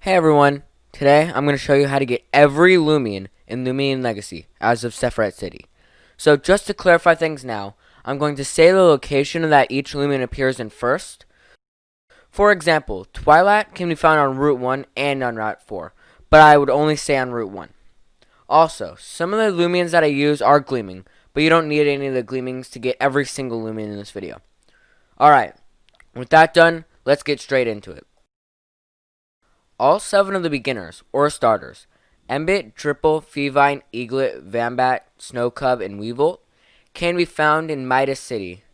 Hey everyone, today I'm going to show you how to get every Loomain in Loomain Legacy as of Sephiroth City. So just to clarify things now, I'm going to say the location that each Loomain appears in first. For example, Twilight can be found on Route 1 and on Route 4, but I would only say on Route 1. Also, some of the Loomains that I use are gleaming, but you don't need any of the gleamings to get every single Loomain in this video. Alright, with that done, let's get straight into it. All 7 of the beginners, or starters, Embit, Triple, Feevine, Eaglet, Vambat, Snowcub, and Weevil, can be found in Midas City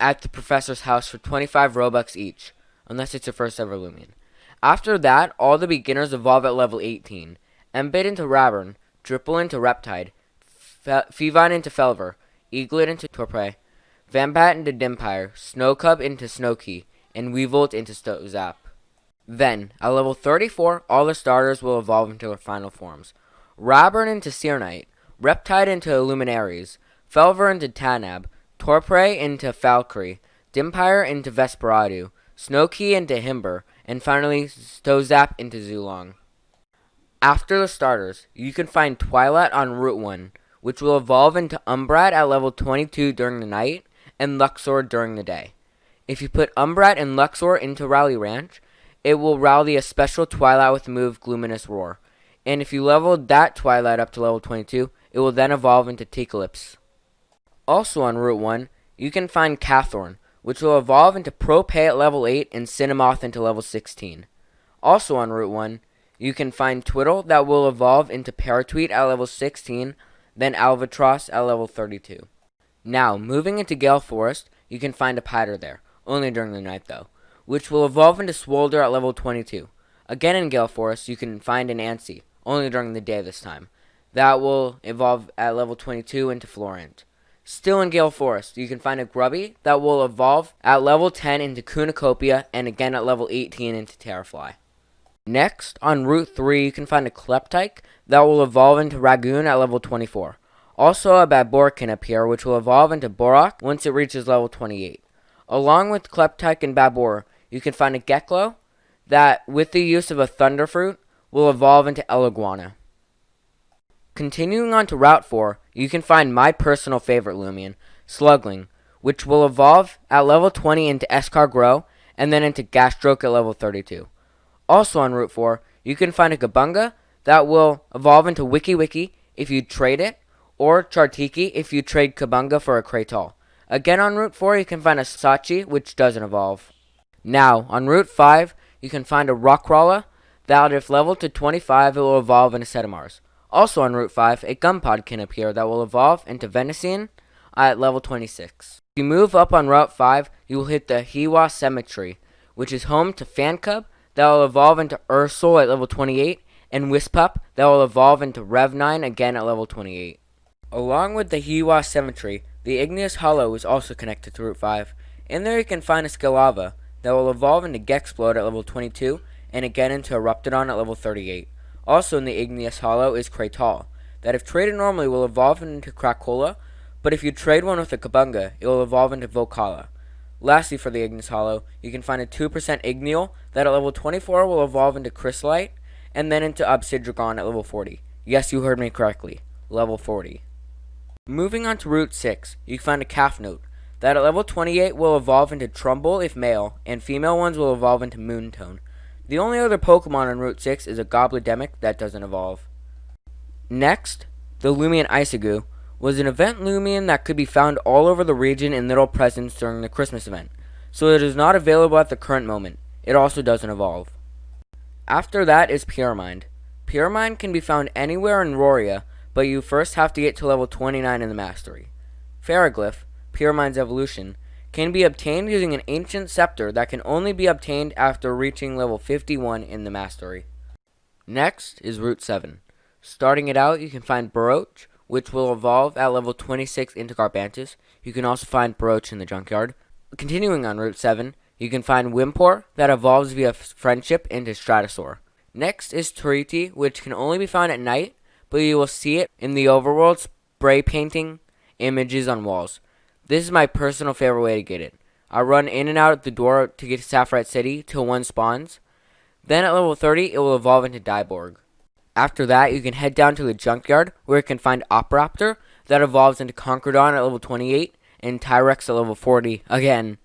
at the Professor's house for 25 Robux each, unless it's your first ever Loomain. After that, all the beginners evolve at level 18. Embit into Raburn, Triple into Reptide, Feevine into Felver, Eaglet into Torpray, Vambat into Dimpire, Snowcub into Snowkey, and Weevil into Zap. Then, at level 34, all the starters will evolve into their final forms. Raburn into Searknight, Reptide into Luminaries, Felver into Tanab, Torpray into Valkyrie, Dimpire into Vesperado, Snowkey into Himber, and finally Stozap into Zulong. After the starters, you can find Twilight on Route 1, which will evolve into Umbrat at level 22 during the night, and Luxor during the day. If you put Umbrat and Luxor into Rally Ranch, it will rally a special Twilight with the move Gluminous Roar. And if you leveled that Twilight up to level 22, it will then evolve into Tecalypse. Also on Route 1, you can find Cathorn, which will evolve into Propay at level 8 and Cinnamoth into level 16. Also on Route 1, you can find Twiddle that will evolve into Paratweet at level 16, then Albatross at level 32. Now, moving into Gale Forest, you can find a Piter there, only during the night though, which will evolve into Swolder at level 22. Again in Gale Forest, you can find an Antsy, only during the day this time. That will evolve at level 22 into Florent. Still in Gale Forest, you can find a Grubby that will evolve at level 10 into Cornucopia, and again at level 18 into Terrafly. Next, on Route 3, you can find a Kleptyke that will evolve into Ragoon at level 24. Also, a Babor can appear, which will evolve into Borak once it reaches level 28. Along with Kleptyke and Babor, you can find a Geklo that, with the use of a Thunder Fruit, will evolve into Eliguana. Continuing on to Route 4, you can find my personal favorite Loomain, Slugling, which will evolve at level 20 into Escar Grow, and then into Gastroke at level 32. Also on Route 4, you can find a Gabunga that will evolve into Wiki Wiki if you trade it, or Chartiki if you trade Kabunga for a Kratal. Again on Route 4, you can find a Sachi, which doesn't evolve. Now, on Route 5, you can find a Rockrawler that, if leveled to 25, it will evolve into Setamars. Also on Route 5, a Gumpod can appear that will evolve into Venison at level 26. If you move up on Route 5, you will hit the Hiwa Cemetery, which is home to Fancub that will evolve into Ursul at level 28, and Wispup that will evolve into Rev9 again at level 28. Along with the Hiwa Cemetery, the Igneous Hollow is also connected to Route 5. In there you can find a Skilava that will evolve into Gexplode at level 22, and again into Eruptodon at level 38. Also in the Igneous Hollow is Kratal, that if traded normally will evolve into Krakola, but if you trade one with a Kabunga, it will evolve into Volcala. Lastly, for the Igneous Hollow, you can find a 2% Igneal that at level 24 will evolve into Chrysolite, and then into Obsidragon at level 40. Yes, you heard me correctly, level 40. Moving on to Route 6, you can find a Calf Note that at level 28 will evolve into Trumbull if male, and female ones will evolve into Moontone. The only other Pokemon on Route 6 is a Goblidemic that doesn't evolve. Next, the Loomian Isagu was an event Loomian that could be found all over the region in little presents during the Christmas event, so it is not available at the current moment. It also doesn't evolve. After that is Pyramind. Pyramind can be found anywhere in Roria, but you first have to get to level 29 in the Mastery. Ferroglyph, Pyramind's evolution, can be obtained using an ancient scepter that can only be obtained after reaching level 51 in the Mastery. Next is Route 7. Starting it out, you can find Baroach, which will evolve at level 26 into Garbantus. You can also find Baroach in the Junkyard. Continuing on Route 7, you can find Wimpor that evolves via Friendship into Stratosaur. Next is Tariti, which can only be found at night, but you will see it in the overworld spray painting images on walls. This is my personal favorite way to get it. I run in and out the door to get to Sephiroth City till one spawns. Then at level 30, it will evolve into Diborg. After that, you can head down to the junkyard, where you can find Opraptor, that evolves into Conquerdon at level 28, and Tyrex at level 40 again.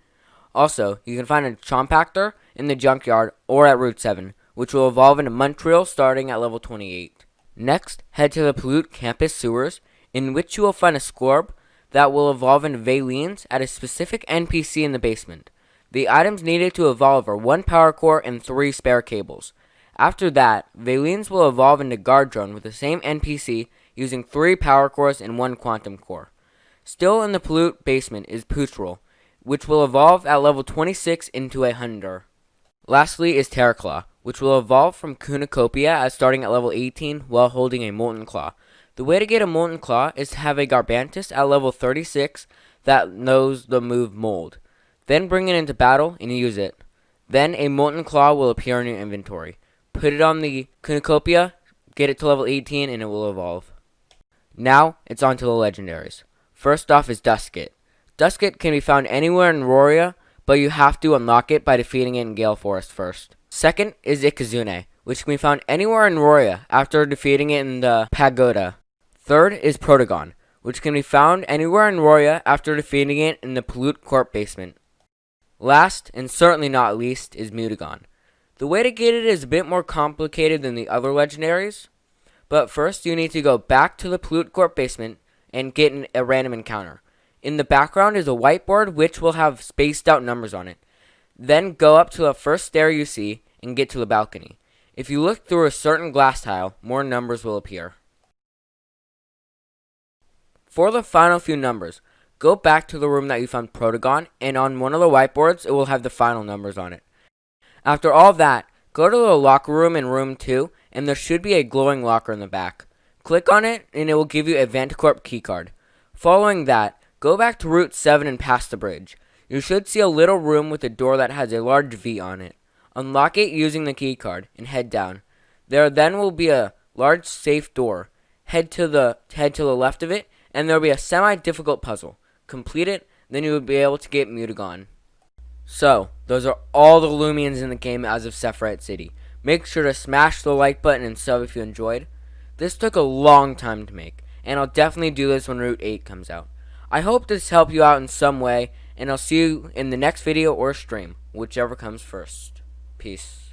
Also, you can find a Chompactor in the junkyard or at Route 7, which will evolve into Montreal starting at level 28. Next, head to the Pollute Campus sewers, in which you will find a Scorb that will evolve into Valines at a specific NPC in the basement. The items needed to evolve are 1 power core and 3 spare cables. After that, Valines will evolve into Guard Drone with the same NPC using 3 power cores and 1 quantum core. Still in the Pollute basement is Poochroll, which will evolve at level 26 into a Hunter. Lastly is Terra Claw, which will evolve from Cornucopia as starting at level 18 while holding a Molten Claw. The way to get a Molten Claw is to have a Garbantus at level 36 that knows the move Mold. Then bring it into battle and use it. Then a Molten Claw will appear in your inventory. Put it on the Cornucopia, get it to level 18, and it will evolve. Now, it's on to the Legendaries. First off is Dusket. Dusket can be found anywhere in Roria, but you have to unlock it by defeating it in Gale Forest first. Second is Ikizune, which can be found anywhere in Roria after defeating it in the Pagoda. Third is Mutagon, which can be found anywhere in Roria after defeating it in the Pollute Corp basement. Last, and certainly not least, is Mutagon. The way to get it is a bit more complicated than the other Legendaries, but first you need to go back to the Pollute Corp basement and get a random encounter. In the background is a whiteboard which will have spaced out numbers on it. Then go up to the first stair you see and get to the balcony. If you look through a certain glass tile, more numbers will appear. For the final few numbers, go back to the room that you found Mutagon, and on one of the whiteboards it will have the final numbers on it. After all that, go to the locker room in room 2, and there should be a glowing locker in the back. Click on it, and it will give you a Vantacorp keycard. Following that, go back to Route 7 and past the bridge. You should see a little room with a door that has a large V on it. Unlock it using the keycard, and head down. There then will be a large safe door. Head to the left of it, and there will be a semi-difficult puzzle. Complete it, then you will be able to get Mutagon. So, those are all the Loomians in the game as of Sephiroth City. Make sure to smash the like button and sub if you enjoyed. This took a long time to make, and I'll definitely do this when Route 8 comes out. I hope this helped you out in some way, and I'll see you in the next video or stream, whichever comes first. Peace.